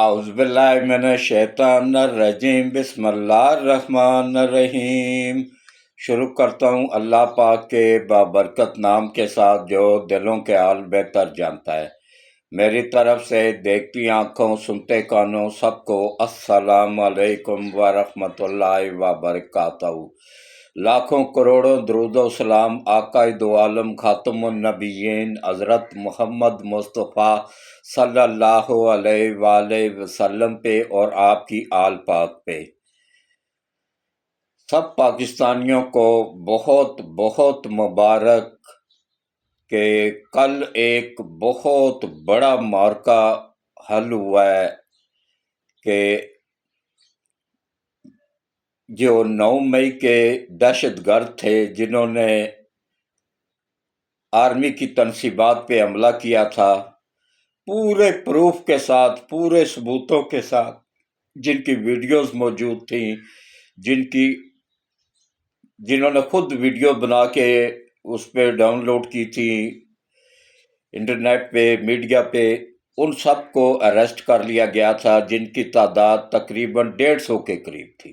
اعوذ باللہ من الشیطان الرجیم، بسم اللہ الرحمن الرحیم۔ شروع کرتا ہوں اللہ پاک کے بابرکت نام کے ساتھ جو دلوں کے حال بہتر جانتا ہے۔ میری طرف سے دیکھتی آنکھوں سنتے کانوں سب کو السلام علیکم ورحمۃ اللہ وبرکاتہ۔ لاکھوں کروڑوں درود و سلام آقائے دو عالم خاتم النبیین حضرت محمد مصطفیٰ صلی اللہ علیہ وآلہ وسلم پہ اور آپ کی آل پاک پہ۔ سب پاکستانیوں کو بہت بہت مبارک کہ کل ایک بہت بڑا معرکہ حل ہوا ہے کہ جو 9 مئی کے دہشت گرد تھے جنہوں نے آرمی کی تنصیبات پہ حملہ کیا تھا، پورے پروف کے ساتھ، پورے ثبوتوں کے ساتھ، جن کی ویڈیوز موجود تھیں، جنہوں نے خود ویڈیو بنا کے اس پہ ڈاؤن لوڈ کی تھی انٹرنیٹ پہ، میڈیا پہ، ان سب کو اریسٹ کر لیا گیا تھا، جن کی تعداد تقریباً 150 کے قریب تھی۔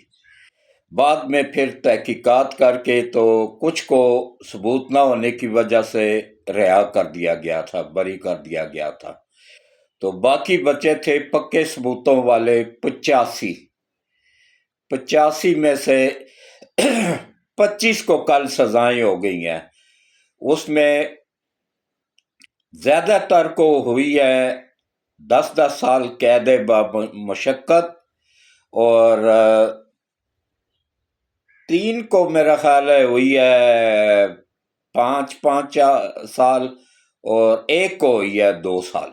بعد میں پھر تحقیقات کر کے تو کچھ کو ثبوت نہ ہونے کی وجہ سے رہا کر دیا گیا تھا، بری کر دیا گیا تھا، تو باقی بچے تھے پکے ثبوتوں والے 85 میں سے 25 کو کل سزائیں ہو گئی ہیں۔ اس میں زیادہ تر کو ہوئی ہے 10 سال قید بمشقت، اور 3 کو میرا خیال ہے ہوئی ہے 5 سال، اور 1 کو ہوئی ہے 2 سال۔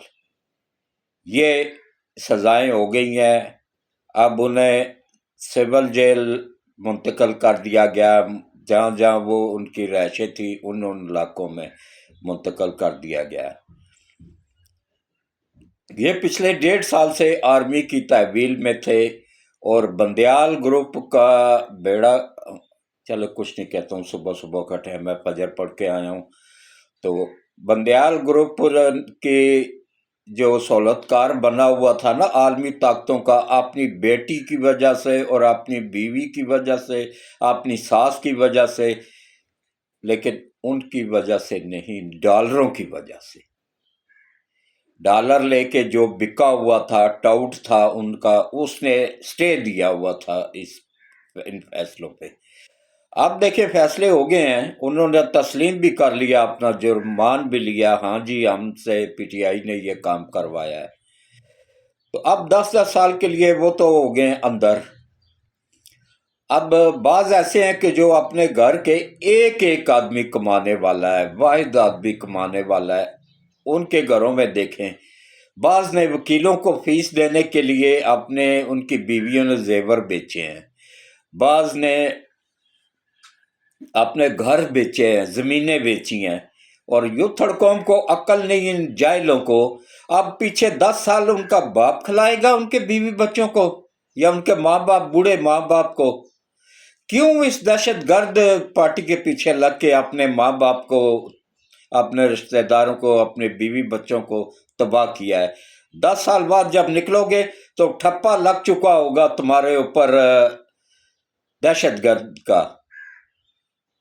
یہ سزائیں ہو گئی ہیں۔ اب انہیں سول جیل منتقل کر دیا گیا، جہاں جہاں وہ ان کی رہائشیں تھی ان علاقوں میں منتقل کر دیا گیا۔ یہ پچھلے 1.5 سال سے آرمی کی تحویل میں تھے، اور بندیال گروپ کا بیڑا، چلو کچھ نہیں کہتا ہوں، صبح صبح کا ٹائم ہے، فجر پڑھ کے آیا ہوں، تو بندیال گروپ کی جو سہولت کار بنا ہوا تھا نا عالمی طاقتوں کا، اپنی بیٹی کی وجہ سے اور اپنی بیوی کی وجہ سے، اپنی ساس کی وجہ سے، لیکن ان کی وجہ سے نہیں، ڈالروں کی وجہ سے۔ ڈالر لے کے جو بکا ہوا تھا، ٹاؤٹ تھا ان کا، اس نے سٹے دیا ہوا تھا ان فیصلوں پہ۔ اب دیکھیں فیصلے ہو گئے ہیں، انہوں نے تسلیم بھی کر لیا، اپنا جرم مان بھی لیا، ہاں جی ہم سے پی ٹی آئی نے یہ کام کروایا ہے۔ تو اب 10 سال کے لیے وہ تو ہو گئے اندر۔ اب بعض ایسے ہیں کہ جو اپنے گھر کے ایک آدمی کمانے والا ہے، واحد آدمی کمانے والا ہے، ان کے گھروں میں دیکھیں، بعض نے وکیلوں کو فیس دینے کے لیے ان کی بیویوں نے زیور بیچے ہیں، بعض نے اپنے گھر بیچے ہیں، زمینیں بیچی ہیں، اور یوتھڑ قوم کو عقل نہیں، ان جاہلوں کو۔ اب پیچھے 10 سال ان کا باپ کھلائے گا ان کے بیوی بچوں کو، یا ان کے ماں باپ، بوڑھے ماں باپ کو؟ کیوں اس دہشت گرد پارٹی کے پیچھے لگ کے اپنے ماں باپ کو، اپنے رشتہ داروں کو، اپنے بیوی بچوں کو تباہ کیا ہے؟ 10 سال بعد جب نکلو گے تو ٹھپا لگ چکا ہوگا تمہارے اوپر دہشت گرد کا۔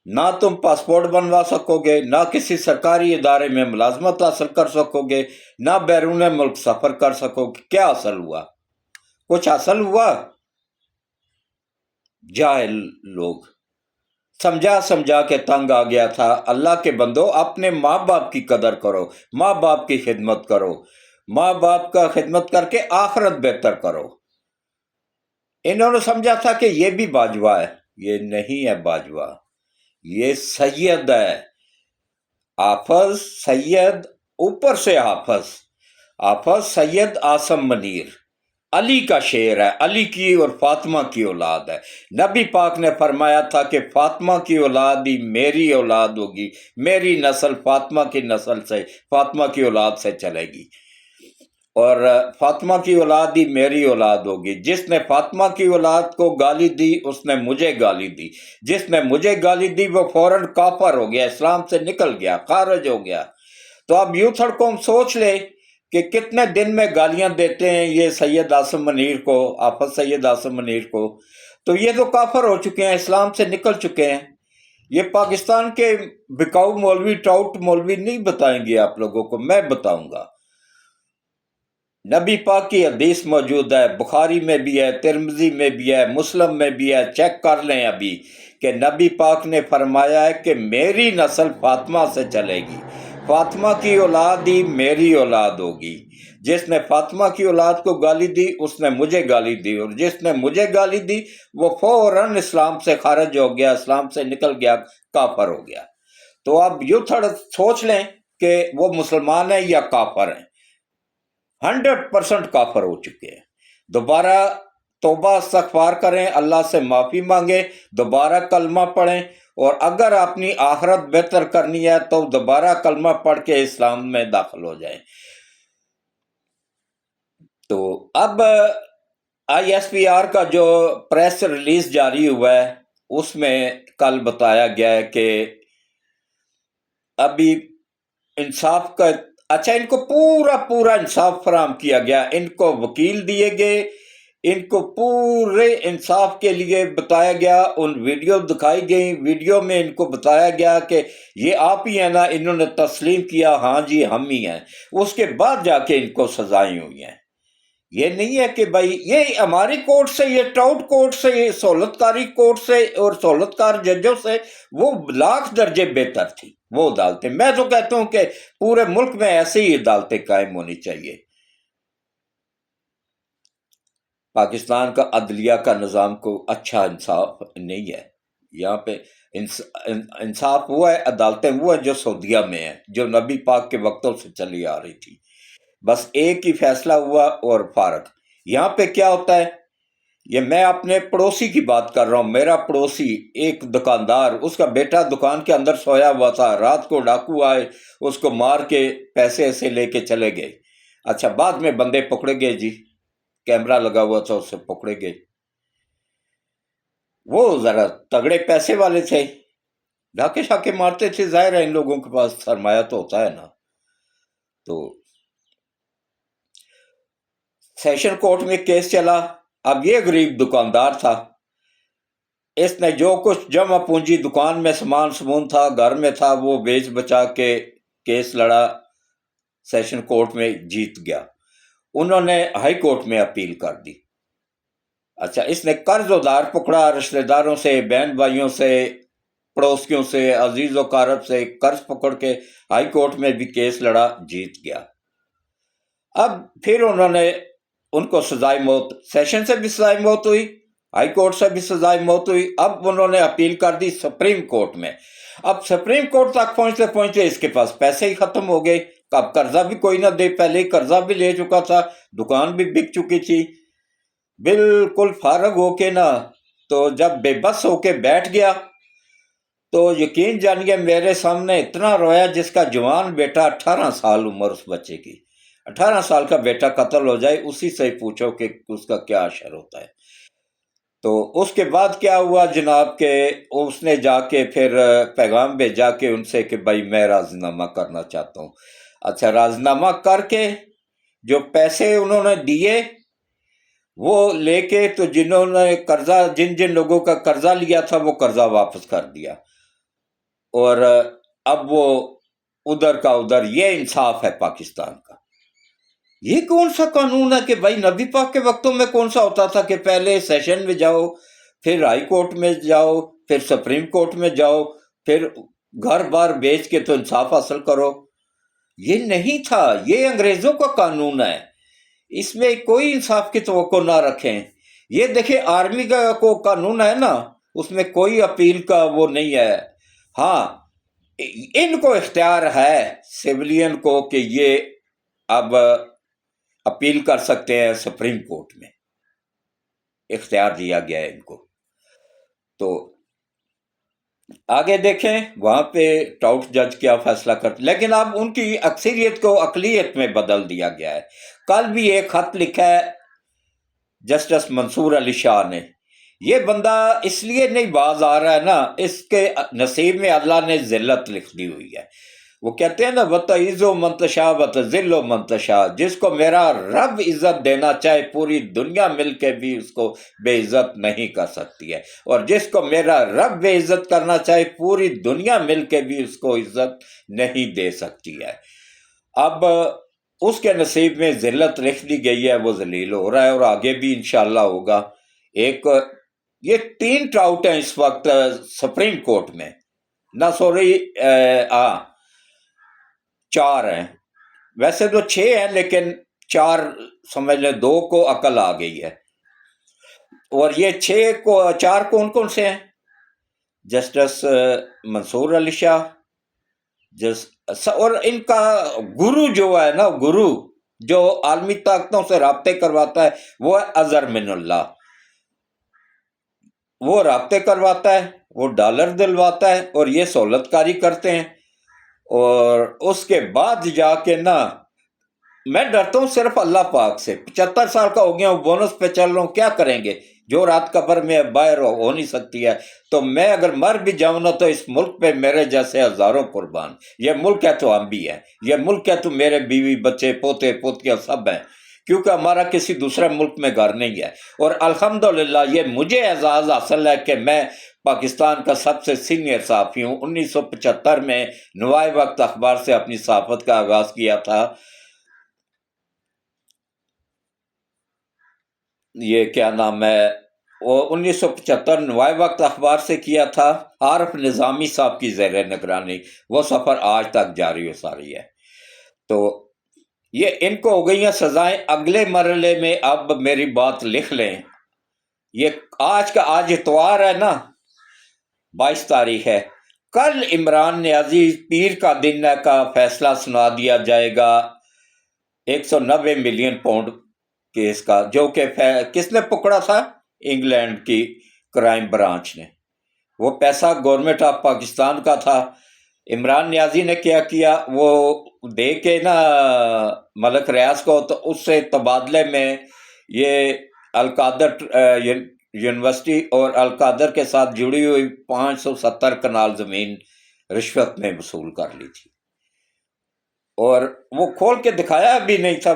نہ تم پاسپورٹ بنوا سکو گے، نہ کسی سرکاری ادارے میں ملازمت حاصل کر سکو گے، نہ بیرون ملک سفر کر سکو گے۔ کیا حاصل ہوا؟ کچھ حاصل ہوا؟ جاہل لوگ سمجھا کے تنگ آ گیا تھا۔ اللہ کے بندو، اپنے ماں باپ کی قدر کرو، ماں باپ کی خدمت کرو، ماں باپ کا خدمت کر کے آخرت بہتر کرو۔ انہوں نے سمجھا تھا کہ یہ بھی باجوہ ہے، یہ نہیں ہے باجوہ، یہ سید ہے، حافظ سید، اوپر سے حافظ سید آسم منیر، علی کا شعر ہے، علی کی اور فاطمہ کی اولاد ہے۔ نبی پاک نے فرمایا تھا کہ فاطمہ کی اولاد ہی میری اولاد ہوگی، میری نسل فاطمہ کی نسل سے، فاطمہ کی اولاد سے چلے گی، اور فاطمہ کی اولاد ہی میری اولاد ہوگی۔ جس نے فاطمہ کی اولاد کو گالی دی اس نے مجھے گالی دی، جس نے مجھے گالی دی وہ فوراً کافر ہو گیا، اسلام سے نکل گیا، خارج ہو گیا۔ تو اب یوتھڑ قوم سوچ لے کہ کتنے دن میں گالیاں دیتے ہیں یہ سید عاصم منیر کو، آفت سید عاصم منیر کو، تو یہ تو کافر ہو چکے ہیں، اسلام سے نکل چکے ہیں۔ یہ پاکستان کے بکاؤ مولوی ٹاؤٹ مولوی نہیں بتائیں گے آپ لوگوں کو، میں بتاؤں گا۔ نبی پاک کی حدیث موجود ہے، بخاری میں بھی ہے، ترمذی میں بھی ہے، مسلم میں بھی ہے، چیک کر لیں ابھی، کہ نبی پاک نے فرمایا ہے کہ میری نسل فاطمہ سے چلے گی، فاطمہ کی اولاد ہی میری اولاد ہوگی۔ جس نے فاطمہ کی اولاد کو گالی دی اس نے مجھے گالی دی، اور جس نے مجھے گالی دی وہ فوراً اسلام سے خارج ہو گیا، اسلام سے نکل گیا، کافر ہو گیا۔ تو اب یوں تھوڑا سوچ لیں کہ وہ مسلمان ہیں یا کافر ہیں۔ 100% کافر ہو چکے ہیں۔ دوبارہ توبہ استغفار کریں، اللہ سے معافی مانگیں، دوبارہ کلمہ پڑھیں، اور اگر اپنی آخرت بہتر کرنی ہے تو دوبارہ کلمہ پڑھ کے اسلام میں داخل ہو جائیں۔ تو اب آئی ایس پی آر کا جو پریس ریلیز جاری ہوا ہے اس میں کل بتایا گیا ہے کہ ابھی انصاف کا، اچھا ان کو پورا انصاف فراہم کیا گیا، ان کو وکیل دیے گئے، ان کو پورے انصاف کے لیے بتایا گیا، ان ویڈیو دکھائی گئی، ویڈیو میں ان کو بتایا گیا کہ یہ آپ ہی ہیں نا، انہوں نے تسلیم کیا ہاں جی ہم ہی ہیں، اس کے بعد جا کے ان کو سزائیں ہوئی ہیں۔ یہ نہیں ہے کہ بھائی یہ ہماری کورٹ سے، یہ ٹاؤٹ کورٹ سے، یہ سہولت کاری کورٹ سے اور سہولت کار ججوں سے وہ لاکھ درجے بہتر تھی وہ عدالتیں۔ میں تو کہتا ہوں کہ پورے ملک میں ایسے ہی عدالتیں قائم ہونی چاہیے۔ پاکستان کا عدلیہ کا نظام کو اچھا انصاف نہیں ہے یہاں پہ۔ انصاف وہ ہے، عدالتیں وہ ہیں جو سعودیہ میں ہیں، جو نبی پاک کے وقتوں سے چلی آ رہی تھی، بس ایک ہی فیصلہ ہوا اور فارغ۔ یہاں پہ کیا ہوتا ہے، یہ میں اپنے پڑوسی کی بات کر رہا ہوں، میرا پڑوسی ایک دکاندار، اس کا بیٹا دکان کے اندر سویا ہوا تھا، رات کو ڈاکو آئے، اس کو مار کے پیسے ایسے لے کے چلے گئے۔ اچھا بعد میں بندے پکڑے گئے جی، کیمرہ لگا ہوا تھا، اسے پکڑے گئے۔ وہ ذرا تگڑے پیسے والے تھے، ڈاکے شاکے مارتے تھے، ظاہر ہے ان لوگوں کے پاس سرمایہ تو ہوتا ہے نا۔ تو سیشن کورٹ میں کیس چلا، اب یہ غریب دکاندار تھا، اس نے جو کچھ جمع پونجی دکان میں سامان تھا، گھر میں تھا، وہ بیچ بچا کے کیس لڑا، سیشن کورٹ میں جیت گیا، انہوں نے ہائی کورٹ میں اپیل کر دی۔ اچھا اس نے قرض ادھار پکڑا، رشتہ داروں سے، بہن بھائیوں سے، پڑوسیوں سے، عزیز و اقارب سے قرض پکڑ کے ہائی کورٹ میں بھی کیس لڑا، جیت گیا۔ اب پھر انہوں نے ان کو سزائے موت، سیشن سے بھی سزائے موت ہوئی، ہائی کورٹ سے بھی سزائے موت ہوئی، اب انہوں نے اپیل کر دی سپریم کورٹ میں۔ اب سپریم کورٹ تک پہنچتے پہنچتے اس کے پاس پیسے ہی ختم ہو گئے، اب قرضہ بھی کوئی نہ دے، پہلے ہی قرضہ بھی لے چکا تھا، دکان بھی بک چکی تھی، بالکل فارغ ہو کے نا، تو جب بے بس ہو کے بیٹھ گیا تو یقین جانیے میرے سامنے اتنا رویا، جس کا جوان بیٹا 18 سال عمر اس بچے کی، 18 سال کا بیٹا قتل ہو جائے، اسی سے پوچھو کہ اس کا کیا اثر ہوتا ہے۔ تو اس کے بعد کیا ہوا جناب کہ اس نے جا کے پھر پیغام بھیجا کہ ان سے کہ بھائی میں راضینامہ کرنا چاہتا ہوں۔ اچھا راضینامہ کر کے جو پیسے انہوں نے دیے وہ لے کے، تو جنہوں نے قرضہ، جن لوگوں کا قرضہ لیا تھا وہ قرضہ واپس کر دیا، اور اب وہ ادھر کا ادھر۔ یہ انصاف ہے پاکستان کا۔ یہ کون سا قانون ہے کہ بھائی نبی پاک کے وقتوں میں کون سا ہوتا تھا کہ پہلے سیشن میں جاؤ، پھر ہائی کورٹ میں جاؤ، پھر سپریم کورٹ میں جاؤ، پھر گھر بار بیچ کے تو انصاف حاصل کرو؟ یہ نہیں تھا، یہ انگریزوں کا قانون ہے، اس میں کوئی انصاف کی توقع نہ رکھیں۔ یہ دیکھیں آرمی کا کو قانون ہے نا، اس میں کوئی اپیل کا وہ نہیں ہے۔ ہاں ان کو اختیار ہے سیولین کو کہ یہ اب اپیل کر سکتے ہیں سپریم کورٹ میں، اختیار دیا گیا ہے ان کو۔ تو آگے دیکھیں وہاں پہ ٹاؤٹ جج کیا فیصلہ کرتے، لیکن اب ان کی اکثریت کو اقلیت میں بدل دیا گیا ہے۔ کل بھی ایک خط لکھا ہے جسٹس منصور علی شاہ نے، یہ بندہ اس لیے نہیں باز آ رہا ہے نا، اس کے نصیب میں اللہ نے ذلت لکھ دی ہوئی ہے۔ وہ کہتے ہیں نا وَتَعِزُّ مَن تَشَاءُ وَتُذِلُّ مَن تَشَاءُ، جس کو میرا رب عزت دینا چاہے پوری دنیا مل کے بھی اس کو بے عزت نہیں کر سکتی ہے، اور جس کو میرا رب بے عزت کرنا چاہے پوری دنیا مل کے بھی اس کو عزت نہیں دے سکتی ہے۔ اب اس کے نصیب میں ذلت لکھ دی گئی ہے، وہ ذلیل ہو رہا ہے، اور آگے بھی انشاءاللہ ہوگا۔ ایک یہ 3 ٹراؤٹ ہیں اس وقت سپریم کورٹ میں، نہ سوری 4 ہیں، ویسے تو 6 ہیں لیکن 4 سمجھ لیں، 2 کو عقل آ گئی ہے، اور یہ 4 کون کون سے ہیں؟ جسٹس منصور علی شاہ، اور ان کا گرو جو ہے نا، گرو جو عالمی طاقتوں سے رابطے کرواتا ہے وہ ہے اظہر من اللہ، وہ رابطے کرواتا ہے، وہ ڈالر دلواتا ہے، اور یہ سہولت کاری کرتے ہیں، اور اس کے بعد جا کے نا میں ڈرتا ہوں صرف اللہ پاک سے۔ 75 سال کا ہو گیا ہوں، بونس پہ چل رہا ہوں، کیا کریں گے؟ جو رات قبر میں باہر ہو نہیں سکتی ہے، تو میں اگر مر بھی جاؤں نا تو اس ملک پہ میرے جیسے ہزاروں قربان۔ یہ ملک ہے تو ہم بھی ہیں، یہ ملک ہے تو میرے بیوی بچے پوتے پوتیاں سب ہیں، کیونکہ ہمارا کسی دوسرے ملک میں گھر نہیں ہے۔ اور الحمدللہ یہ مجھے اعزاز حاصل ہے کہ میں پاکستان کا سب سے سینئر صحافی ہوں۔ 1975 میں نوائے وقت اخبار سے اپنی صحافت کا آغاز کیا تھا۔ یہ کیا نام ہے، وہ 1975 نوائے وقت اخبار سے کیا تھا، عارف نظامی صاحب کی زیر نگرانی۔ وہ سفر آج تک جاری و ساری ہے۔ تو یہ ان کو ہو گئی ہیں سزائیں۔ اگلے مرحلے میں اب میری بات لکھ لیں، یہ آج اتوار ہے نا، 22 تاریخ ہے، کل عمران نیازی پیر کا دن کا فیصلہ سنا دیا جائے گا 190 ملین پاؤنڈ کیس کا، جو کہ کس نے پکڑا تھا؟ انگلینڈ کی کرائم برانچ نے۔ وہ پیسہ گورنمنٹ آف پاکستان کا تھا۔ عمران نیازی نے کیا کیا، وہ دے کے نا ملک ریاض کو، تو اس سے تبادلے میں یہ القادر یونیورسٹی اور القادر کے ساتھ جڑی ہوئی 570 کنال زمین رشوت میں وصول کر لی تھی، اور وہ کھول کے دکھایا بھی نہیں تھا۔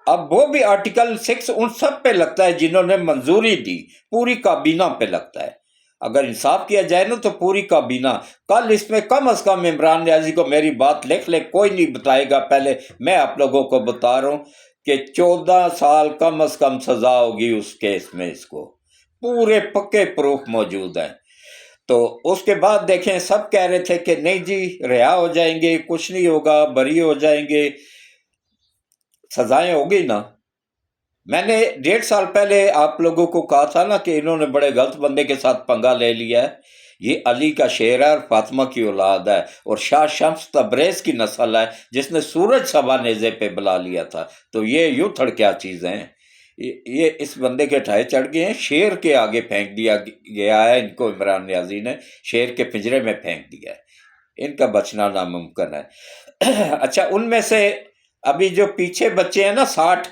اب وہ بھی آرٹیکل 6 ان سب پہ لگتا ہے جنہوں نے منظوری دی، پوری کابینہ پہ لگتا ہے۔ اگر انصاف کیا جائے نا تو پوری کابینہ۔ کل اس میں کم از کم عمران نیازی کو میری بات لکھ لے، کوئی نہیں بتائے گا، پہلے میں آپ لوگوں کو بتا رہا ہوں کہ 14 سال کم از کم سزا ہوگی اس کیس میں، اس کو پورے پکے پروف موجود ہیں۔ تو اس کے بعد دیکھیں، سب کہہ رہے تھے کہ نہیں جی رہا ہو جائیں گے، کچھ نہیں ہوگا، بری ہو جائیں گے، سزائیں ہوگی نا۔ میں نے 1.5 سال پہلے آپ لوگوں کو کہا تھا نا کہ انہوں نے بڑے غلط بندے کے ساتھ پنگا لے لیا ہے۔ یہ علی کا شیر ہے اور فاطمہ کی اولاد ہے، اور شاہ شمس تبریز کی نسل ہے، جس نے سورج سبا نیزے پہ بلا لیا تھا۔ تو یہ یوں تھڑ کیا چیزیں ہیں، یہ اس بندے کے ٹھائے چڑھ گئے ہیں، شیر کے آگے پھینک دیا گیا ہے ان کو، عمران نیازی نے شیر کے پنجرے میں پھینک دیا ہے، ان کا بچنا ناممکن ہے۔ اچھا، ان میں سے ابھی جو پیچھے بچے ہیں نا 60،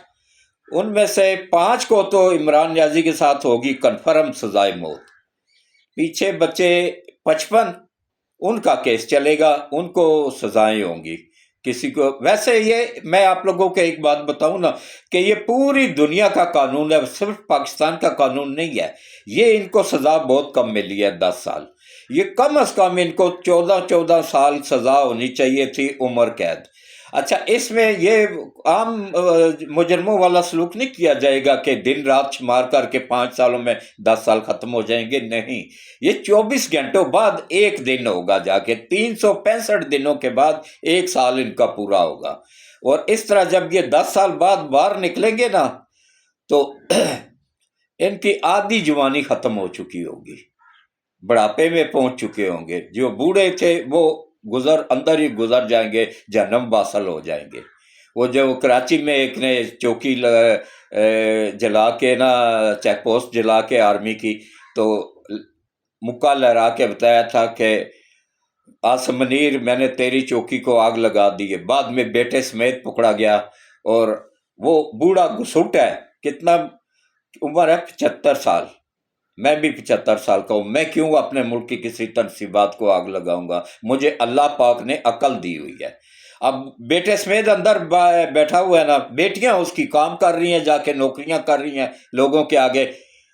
ان میں سے 5 کو تو عمران نیازی کے ساتھ ہوگی کنفرم سزائے موت، پیچھے بچے 55 ان کا کیس چلے گا، ان کو سزائیں ہوں گی کسی کو۔ ویسے یہ میں آپ لوگوں کو ایک بات بتاؤں نا کہ یہ پوری دنیا کا قانون ہے، صرف پاکستان کا قانون نہیں ہے۔ یہ ان کو سزا بہت کم ملی ہے، 10 سال۔ یہ کم از کم ان کو 14 سال سزا ہونی چاہیے تھی، عمر قید۔ اچھا، اس میں یہ عام مجرموں والا سلوک نہیں کیا جائے گا کہ دن رات شمار کر کے 5 سالوں میں 10 سال ختم ہو جائیں گے، نہیں، یہ 24 گھنٹوں بعد ایک دن ہوگا، جا کے 365 دنوں کے بعد 1 سال ان کا پورا ہوگا۔ اور اس طرح جب یہ 10 سال بعد باہر نکلیں گے نا تو ان کی آدھی جوانی ختم ہو چکی ہوگی، بڑھاپے میں پہنچ چکے ہوں گے، جو بوڑھے تھے وہ اندر ہی گزر جائیں گے، جہنم واصل ہو جائیں گے۔ وہ جو کراچی میں ایک نے چوکی جلا کے نا، چیک پوسٹ جلا کے آرمی کی، تو مکہ لہرا کے بتایا تھا کہ آسم منیر میں نے تیری چوکی کو آگ لگا دی ہے، بعد میں بیٹے سمیت پکڑا گیا، اور وہ بوڑھا گھسٹ ہے، کتنا عمر ہے؟ 75 سال، میں بھی 75 سال کا ہوں، میں کیوں اپنے ملک کی کسی تنصیبات کو آگ لگاؤں گا؟ مجھے اللہ پاک نے عقل دی ہوئی ہے۔ اب بیٹے سمیت اندر بیٹھا ہوا ہے نا، بیٹیاں اس کی کام کر رہی ہیں، جا کے نوکریاں کر رہی ہیں لوگوں کے آگے۔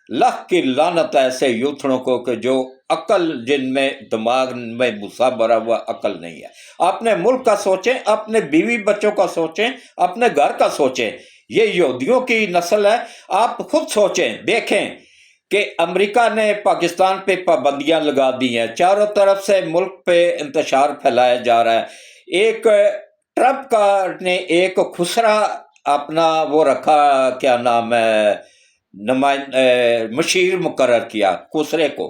لاکھ کی لعنت ہے ایسے یوتھڑوں کو کہ جو عقل، جن میں دماغ میں غصہ بھرا ہوا، عقل نہیں ہے۔ اپنے ملک کا سوچیں، اپنے بیوی بچوں کا سوچیں، اپنے گھر کا سوچیں۔ یہ یہودیوں کی نسل ہے۔ آپ خود سوچیں، دیکھیں کہ امریکہ نے پاکستان پہ پابندیاں لگا دی ہیں، چاروں طرف سے ملک پہ انتشار پھیلایا جا رہا ہے۔ ایک ٹرمپ کا نے ایک خسرا اپنا وہ رکھا، کیا نام ہے، مشیر مقرر کیا خسرے کو۔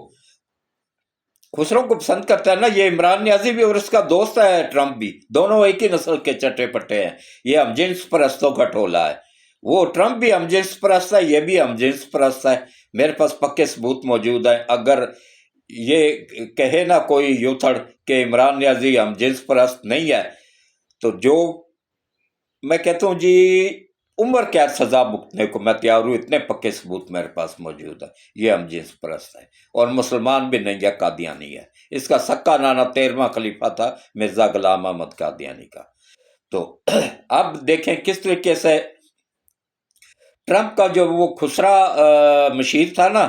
خسروں کو پسند کرتا ہے نا یہ عمران نیازی بھی، اور اس کا دوست ہے ٹرمپ بھی، دونوں ایک ہی نسل کے چٹے پٹے ہیں۔ یہ ہم جنس پرستوں کا ٹولہ ہے۔ وہ ٹرمپ بھی ہم جنس پرست ہے، یہ بھی ہم جنس پرست ہے۔ میرے پاس پکے ثبوت موجود ہیں۔ اگر یہ کہے نا کوئی یوتھڑ کہ عمران نیازی ہم جنس پرست نہیں ہے، تو جو میں کہتا ہوں جی عمر قید سزا بھگتنے کو میں تیار ہوں، اتنے پکے ثبوت میرے پاس موجود ہے۔ یہ ہم جنس پرست ہے، اور مسلمان بھی نہیں ہے، قادیانی ہے۔ اس کا سکا نانا 13واں خلیفہ تھا مرزا غلام احمد قادیانی کا۔ تو اب دیکھیں کس طریقے سے ٹرمپ کا جو وہ خسرا مشیر تھا نا،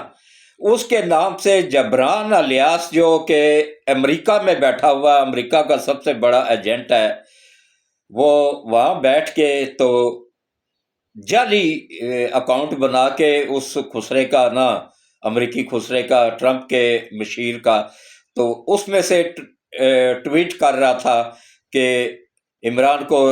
اس کے نام سے جبران الیاس، جو کہ امریکہ میں بیٹھا ہوا، امریکہ کا سب سے بڑا ایجنٹ ہے، وہ وہاں بیٹھ کے تو جعلی اکاؤنٹ بنا کے اس خسرے کا نا، امریکی خسرے کا، ٹرمپ کے مشیر کا، تو اس میں سے ٹویٹ کر رہا تھا کہ عمران کو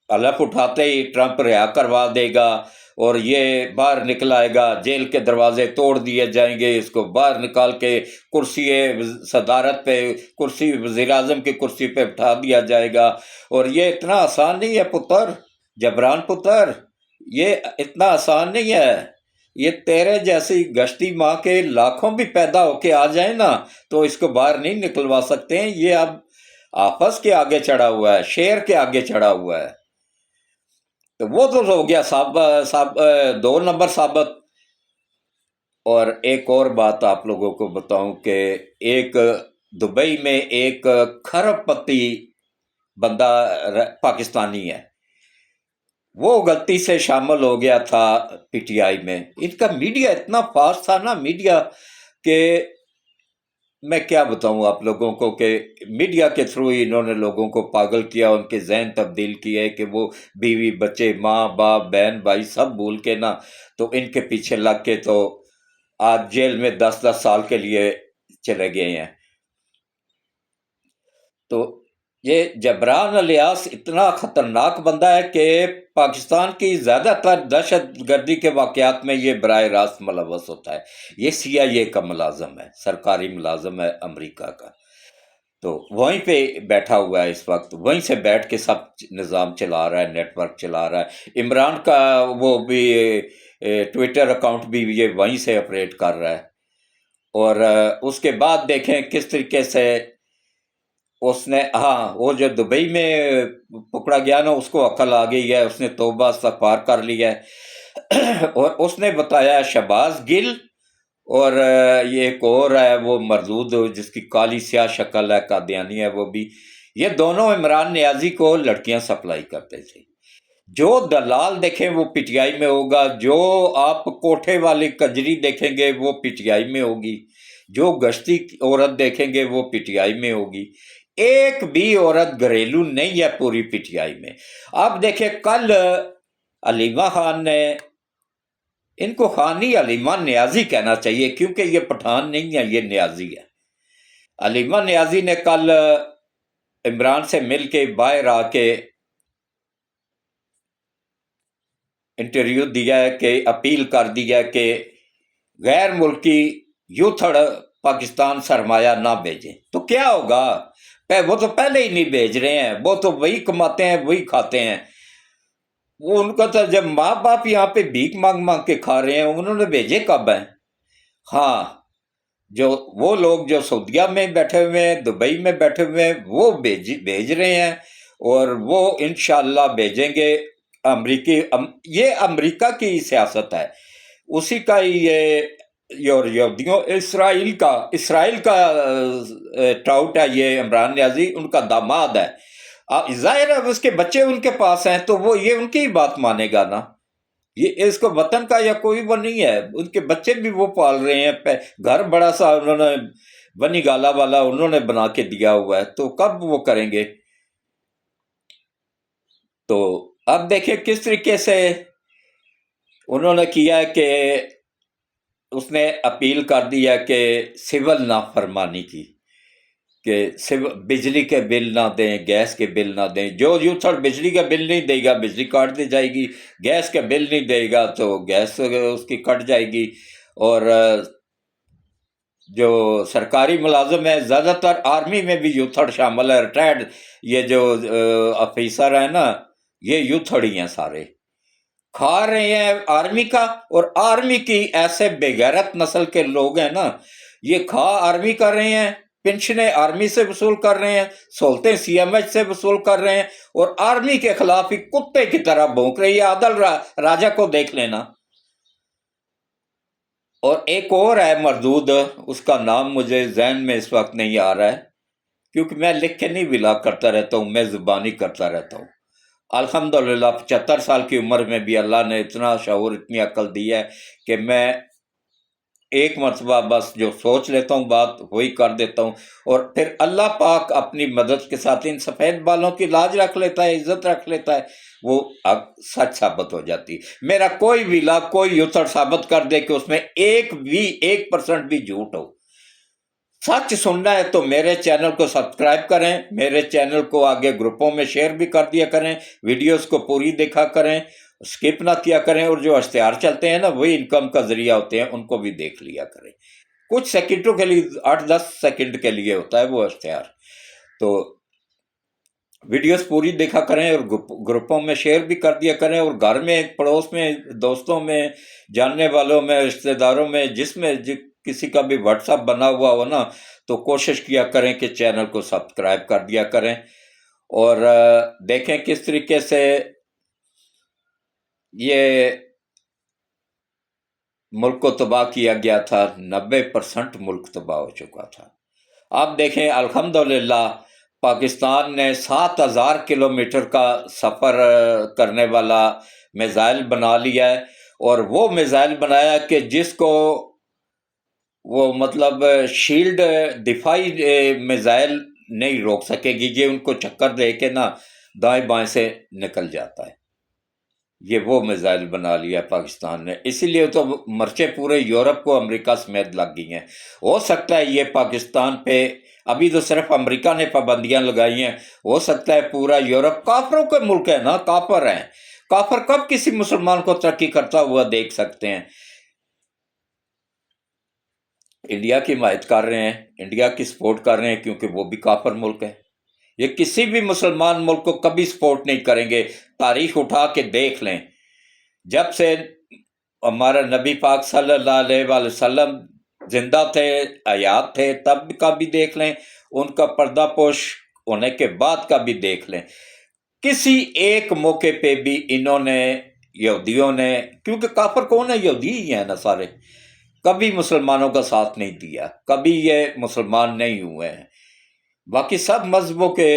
حلف اٹھاتے ہی ٹرمپ رہا کروا دے گا، اور یہ باہر نکل آئے گا، جیل کے دروازے توڑ دیے جائیں گے، اس کو باہر نکال کے کرسی صدارت پہ، کرسی وزیر اعظم کی کرسی پہ بٹھا دیا جائے گا۔ اور یہ اتنا آسان نہیں ہے پتر، جبران پتر، یہ اتنا آسان نہیں ہے۔ یہ تیرے جیسی گشتی ماں کے لاکھوں بھی پیدا ہو کے آ جائیں نا، تو اس کو باہر نہیں نکلوا سکتے ہیں۔ یہ اب آفس کے آگے چڑھا ہوا ہے، شیر کے آگے چڑھا ہوا ہے۔ تو وہ تو ہو گیا 2 نمبر ثابت۔ اور ایک اور بات آپ لوگوں کو بتاؤں کہ ایک دبئی میں ایک کھرب پتی بندہ پاکستانی ہے، وہ غلطی سے شامل ہو گیا تھا پی ٹی آئی میں۔ ان کا میڈیا اتنا فاسٹ تھا نا، میڈیا کہ میں کیا بتاؤں آپ لوگوں کو کہ میڈیا کے تھرو ہی انہوں نے لوگوں کو پاگل کیا، ان کے ذہن تبدیل کیے کہ وہ بیوی بچے ماں باپ بہن بھائی سب بھول کے نا، تو ان کے پیچھے لگ کے تو آج جیل میں 10 سال کے لیے چلے گئے ہیں۔ تو یہ جبران الیاس اتنا خطرناک بندہ ہے کہ پاکستان کی زیادہ تر دہشت گردی کے واقعات میں یہ براہ راست ملوث ہوتا ہے۔ یہ سی آئی اے کا ملازم ہے، سرکاری ملازم ہے امریکہ کا۔ تو وہیں پہ بیٹھا ہوا ہے اس وقت، وہیں سے بیٹھ کے سب نظام چلا رہا ہے، نیٹ ورک چلا رہا ہے۔ عمران کا وہ بھی ٹویٹر اکاؤنٹ بھی یہ وہیں سے آپریٹ کر رہا ہے۔ اور اس کے بعد دیکھیں کس طریقے سے اس نے، ہاں، وہ جو دبئی میں پکڑا گیا نا، اس کو عقل آ گئی ہے، اس نے توبہ استغفار کر لی ہے۔ اور اس نے بتایا شہباز گل اور یہ ایک اور ہے وہ مردود جس کی کالی سیاہ شکل ہے، قادیانی ہے وہ بھی، یہ دونوں عمران نیازی کو لڑکیاں سپلائی کرتے تھے۔ جو دلال دیکھیں وہ پی ٹی آئی میں ہوگا، جو آپ کوٹھے والی کجری دیکھیں گے وہ پی ٹی آئی میں ہوگی، جو گشتی عورت دیکھیں گے وہ پی ٹی آئی میں ہوگی۔ ایک بھی عورت گھریلو نہیں ہے پوری پی ٹی آئی میں۔ آپ دیکھیں کل علیمہ خان نے، ان کو خانی علیمہ نیازی کہنا چاہیے کیونکہ یہ پٹھان نہیں ہے، یہ نیازی ہے۔ علیمہ نیازی نے کل عمران سے مل کے باہر آ کے انٹرویو دیا ہے کہ اپیل کر دیا ہے کہ غیر ملکی یوتھڑ پاکستان سرمایہ نہ بھیجیں۔ تو کیا ہوگا؟ وہ تو پہلے ہی نہیں بھیج رہے ہیں، وہ تو وہی کماتے ہیں وہی کھاتے ہیں۔ وہ ان کا تو جب ماں باپ یہاں پہ بھیک مانگ مانگ کے کھا رہے ہیں، انہوں نے بھیجے کب ہیں؟ ہاں، جو وہ لوگ جو سعودیہ میں بیٹھے ہوئے ہیں، دبئی میں بیٹھے ہوئے ہیں، وہ بھیج رہے ہیں، اور وہ انشاءاللہ بھیجیں گے۔ یہ امریکہ کی سیاست ہے، اسی کا ہی یہ اور یہودیوں اسرائیل کا ٹراؤٹ ہے یہ عمران نیازی، ان کا داماد ہے، ظاہر ہے اس کے بچے ان کے پاس ہیں تو وہ یہ ان کی ہی بات مانے گا نا، یہ اس کو وطن کا یا کوئی وہ نہیں ہے، ان کے بچے بھی وہ پال رہے ہیں، گھر بڑا سا انہوں نے بنی گالا والا انہوں نے بنا کے دیا ہوا ہے، تو کب وہ کریں گے؟ تو اب دیکھیں کس طریقے سے انہوں نے کیا ہے کہ اس نے اپیل کر دیا کہ سول نافرمانی کی، کہ بجلی کے بل نہ دیں، گیس کے بل نہ دیں، جو یوتھڑ بجلی کا بل نہیں دے گا بجلی کاٹ دی جائے گی، گیس کا بل نہیں دے گا تو گیس اس کی کٹ جائے گی، اور جو سرکاری ملازم ہے زیادہ تر آرمی میں بھی یوتھڑ شامل ہے، ریٹائرڈ یہ جو افیسر ہیں نا یہ یوتھڑ ہی ہیں، سارے کھا رہے ہیں آرمی کا، اور آرمی کی ایسے بے غیرت نسل کے لوگ ہیں نا، یہ کھا آرمی کر رہے ہیں، پنشنیں آرمی سے وصول کر رہے ہیں، سہولتیں سی ایم ایچ سے وصول کر رہے ہیں، اور آرمی کے خلاف ہی کتے کی طرح بھونک رہی ہے۔ عادل راجہ کو دیکھ لینا۔ اور ایک اور ہے مردود، اس کا نام مجھے ذہن میں اس وقت نہیں آ رہا ہے کیونکہ میں لکھ کے نہیں بلا کرتا رہتا ہوں، میں زبانی کرتا رہتا ہوں۔ الحمدللہ 75 سال کی عمر میں بھی اللہ نے اتنا شعور، اتنی عقل دی ہے کہ میں ایک مرتبہ بس جو سوچ لیتا ہوں بات وہی کر دیتا ہوں، اور پھر اللہ پاک اپنی مدد کے ساتھ ان سفید بالوں کی لاج رکھ لیتا ہے، عزت رکھ لیتا ہے، وہ اب سچ ثابت ہو جاتی ہے۔ میرا کوئی بھی لا کوئی یوتھڑ ثابت کر دے کہ اس میں 1% بھی جھوٹ ہو۔ سچ سننا ہے تو میرے چینل کو سبسکرائب کریں، میرے چینل کو آگے گروپوں میں شیئر بھی کر دیا کریں، ویڈیوز کو پوری دیکھا کریں، سکپ نہ کیا کریں، اور جو اشتہار چلتے ہیں نا وہی انکم کا ذریعہ ہوتے ہیں، ان کو بھی دیکھ لیا کریں۔ کچھ سیکنڈوں کے لیے 8-10 سیکنڈ کے لیے ہوتا ہے وہ اشتہار، تو ویڈیوز پوری دیکھا کریں اور گروپوں میں شیئر بھی کر دیا کریں، اور گھر میں، پڑوس میں، دوستوں میں، جاننے والوں میں، رشتہ داروں میں، جس میں کسی کا بھی واٹس ایپ بنا ہوا ہو نا تو کوشش کیا کریں کہ چینل کو سبسکرائب کر دیا کریں، اور دیکھیں کس طریقے سے یہ ملک کو تباہ کیا گیا تھا۔ 90% ملک تباہ ہو چکا تھا۔ آپ دیکھیں الحمدللہ پاکستان نے 7000 کلومیٹر کا سفر کرنے والا میزائل بنا لیا ہے، اور وہ میزائل بنایا کہ جس کو وہ مطلب شیلڈ دفاعی میزائل نہیں روک سکے گی، یہ ان کو چکر دے کے نا دائیں بائیں سے نکل جاتا ہے۔ یہ وہ میزائل بنا لیا پاکستان نے، اسی لیے تو مرچیں پورے یورپ کو امریکہ سمیت لگ گئی ہیں۔ ہو سکتا ہے یہ پاکستان پہ ابھی تو صرف امریکہ نے پابندیاں لگائی ہیں، ہو سکتا ہے پورا یورپ، کافروں کے ملک ہے نا، کافر ہیں، کافر کب کسی مسلمان کو ترقی کرتا ہوا دیکھ سکتے ہیں؟ انڈیا کی حمایت کر رہے ہیں، انڈیا کی سپورٹ کر رہے ہیں کیونکہ وہ بھی کافر ملک ہے۔ یہ کسی بھی مسلمان ملک کو کبھی سپورٹ نہیں کریں گے۔ تاریخ اٹھا کے دیکھ لیں، جب سے ہمارا نبی پاک صلی اللہ علیہ وآلہ وسلم زندہ تھے، حیات تھے، تب کا بھی دیکھ لیں، ان کا پردہ پوش ہونے کے بعد کا بھی دیکھ لیں، کسی ایک موقع پہ بھی انہوں نے، یہودیوں نے، کیونکہ کافر کون ہے؟ یہودی ہی ہیں نا سارے، کبھی مسلمانوں کا ساتھ نہیں دیا، کبھی یہ مسلمان نہیں ہوئے ہیں۔ باقی سب مذہبوں کے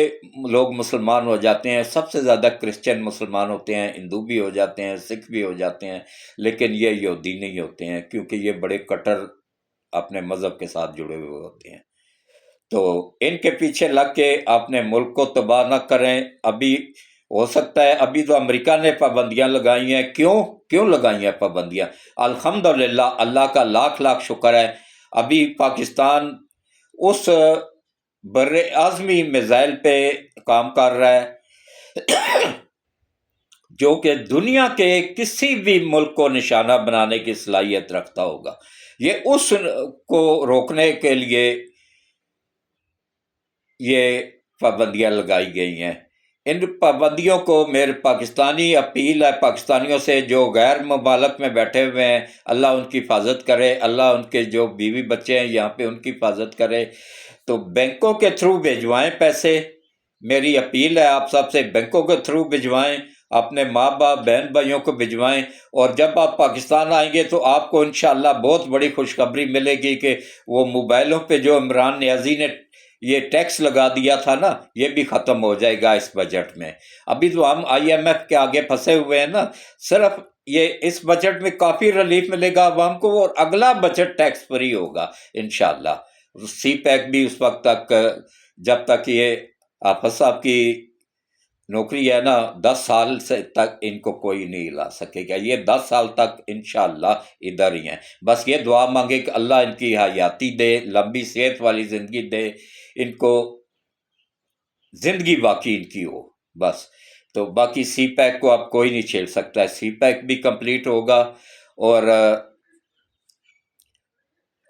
لوگ مسلمان ہو جاتے ہیں، سب سے زیادہ کرسچن مسلمان ہوتے ہیں، ہندو بھی ہو جاتے ہیں، سکھ بھی ہو جاتے ہیں، لیکن یہ یہودی نہیں ہوتے ہیں کیونکہ یہ بڑے کٹر اپنے مذہب کے ساتھ جڑے ہوئے ہوتے ہیں۔ تو ان کے پیچھے لگ کے اپنے ملک کو تباہ نہ کریں۔ ابھی ہو سکتا ہے، ابھی تو امریکہ نے پابندیاں لگائی ہیں، کیوں لگائی ہیں پابندیاں؟ الحمدللہ اللہ کا لاکھ لاکھ شکر ہے، ابھی پاکستان اس بر اعظمی میزائل پہ کام کر رہا ہے جو کہ دنیا کے کسی بھی ملک کو نشانہ بنانے کی صلاحیت رکھتا ہوگا۔ یہ اس کو روکنے کے لیے یہ پابندیاں لگائی گئی ہیں۔ ان پابندیوں کو میرے پاکستانی اپیل ہے پاکستانیوں سے جو غیر ممالک میں بیٹھے ہوئے ہیں، اللہ ان کی حفاظت کرے، اللہ ان کے جو بیوی بچے ہیں یہاں پہ ان کی حفاظت کرے۔ تو بینکوں کے تھرو بھیجوائیں پیسے، میری اپیل ہے آپ سب سے، بینکوں کے تھرو بھیجوائیں، اپنے ماں باپ بہن بھائیوں کو بھجوائیں، اور جب آپ پاکستان آئیں گے تو آپ کو انشاءاللہ بہت بڑی خوشخبری ملے گی کہ وہ موبائلوں پہ جو عمران نیازی نے یہ ٹیکس لگا دیا تھا نا، یہ بھی ختم ہو جائے گا اس بجٹ میں۔ ابھی تو ہم آئی ایم ایف کے آگے پھنسے ہوئے ہیں نا، صرف یہ اس بجٹ میں کافی ریلیف ملے گا عوام کو، اور اگلا بجٹ ٹیکس فری ہوگا انشاءاللہ۔ سی پیک بھی اس وقت تک، جب تک یہ آفت صاحب کی نوکری ہے نا، 10 سال سے تک ان کو کوئی نہیں لا سکے گا، یہ 10 سال تک انشاءاللہ ادھر ہی ہیں۔ بس یہ دعا مانگے کہ اللہ ان کی حیاتی دے، لمبی صحت والی زندگی دے، ان کو زندگی باقی ان کی ہو بس۔ تو باقی سی پیک کو اب کوئی نہیں چھیڑ سکتا ہے، سی پیک بھی کمپلیٹ ہوگا، اور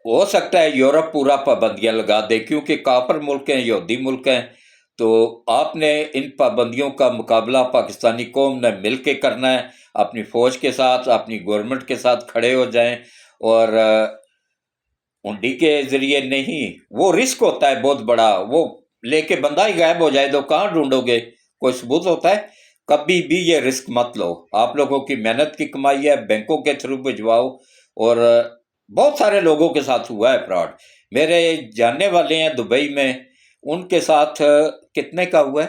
ہو سکتا ہے یورپ پورا پابندیاں لگا دے، کیونکہ کافر ملک ہیں، یہودی ملک ہیں، تو آپ نے ان پابندیوں کا مقابلہ پاکستانی قوم نے مل کے کرنا ہے، اپنی فوج کے ساتھ، اپنی گورنمنٹ کے ساتھ کھڑے ہو جائیں، اور ہنڈی کے ذریعے نہیں، وہ رسک ہوتا ہے بہت بڑا، وہ لے کے بندہ ہی غائب ہو جائے تو کہاں ڈھونڈو گے، کوئی ثبوت ہوتا ہے؟ کبھی بھی یہ رسک مت لو، آپ لوگوں کی محنت کی کمائی ہے، بینکوں کے تھرو بھجواؤ۔ اور بہت سارے لوگوں کے ساتھ ہوا ہے فراڈ، میرے جاننے والے ہیں دبئی میں، ان کے ساتھ کتنے کا ہوا ہے؟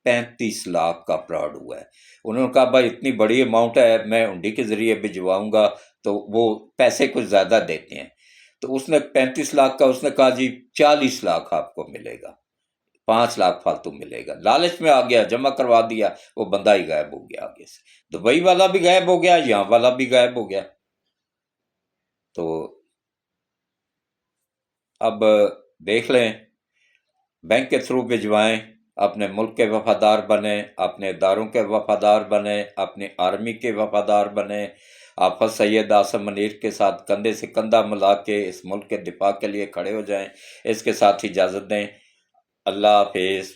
35 لاکھ کا فراڈ ہوا ہے۔ انہوں نے کہا بھائی اتنی بڑی اماؤنٹ ہے، میں ہنڈی کے ذریعے بھجواؤں گا، تو وہ پیسے کچھ زیادہ دیتے ہیں، تو اس نے 35 لاکھ کا، اس نے کہا جی 40 لاکھ آپ کو ملے گا، 5 لاکھ فالتو ملے گا، لالچ میں آ گیا، جمع کروا دیا، وہ بندہ ہی غائب ہو گیا آگے سے، دبئی والا بھی غائب ہو گیا، یہاں والا بھی غائب ہو گیا۔ تو اب دیکھ لیں، بینک کے تھرو بھجوائیں، اپنے ملک کے وفادار بنیں، اپنے اداروں کے وفادار بنیں، اپنی آرمی کے وفادار بنیں، آفت سید آصم منیر کے ساتھ کندھے سے کندھا ملا کے اس ملک کے دفاع کے لیے کھڑے ہو جائیں۔ اس کے ساتھ اجازت دیں، اللہ حافظ۔